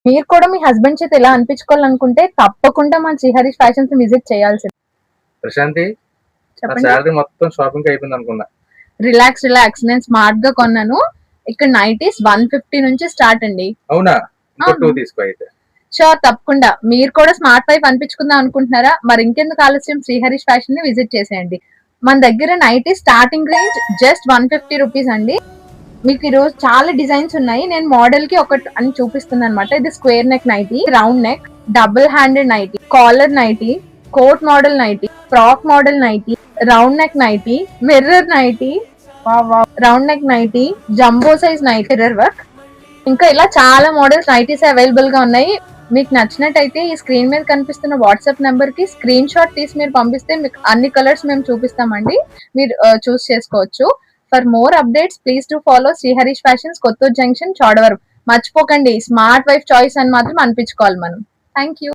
మీరు కూడా మీ హస్బెండ్ చేత ఇలా అనిపించుకోవాలనుకుంటే తప్పకుండా మన శ్రీహరీష్ ఫ్యాషన్స్ విజిట్ చేయాల్సింది. ప్రశాంతి, నా చెప్పండి. శాలరీ మొత్తం షాపింగ్ అయిపోయింది అనుకున్నా. రిలాక్స్ నేను స్మార్ట్ గా కొన్నాను. ఇక్కడ నైటీస్ 150 నుంచి స్టార్ట్ అండి. అవునా? ఇంకో అవును. 2 తీసుకో అయితే. షూర్, తప్పకుండా. మీరు కూడా స్మార్ట్ వైఫ్ అనిపించుకుందాం అనుకుంటున్నారా? మరి ఇంకెందుకు ఆలస్యం, శ్రీహరీష్ ఫ్యాషన్ ని విజిట్ చేసేయండి. మన దగ్గర nighty starting range just 150 rupees అండి. మీకు ఈ రోజు చాలా డిజైన్స్ ఉన్నాయి. నేను మోడల్ కి ఒకటి అని చూపిస్తున్నాను అనమాట. ఇది square neck nighty, round neck, double handed nighty, collar nighty, coat model nighty, frock model nighty, round neck nighty, mirror nighty, round neck nighty, jumbo size nighty, mirror work, ఇంకా ఇలా చాలా మోడల్స్ నైటీస్ అవైలబుల్ గా ఉన్నాయి. మీకు నచ్చినట్టయితే ఈ screen మీద కనిపిస్తున్న వాట్సాప్ నెంబర్ కి స్క్రీన్ షాట్ తీసి మీరు పంపిస్తే మీకు అన్ని కలర్స్ మేము చూపిస్తామండి. మీరు చూస్ చేసుకోవచ్చు. For more updates please to follow Sriharish Fashions, Kothuru junction, Chodavaram. మర్చిపోకండి, స్మార్ట్ వైఫ్ చాయిస్ అని మాత్రం అనిపించుకోవాలి మనం. Thank you.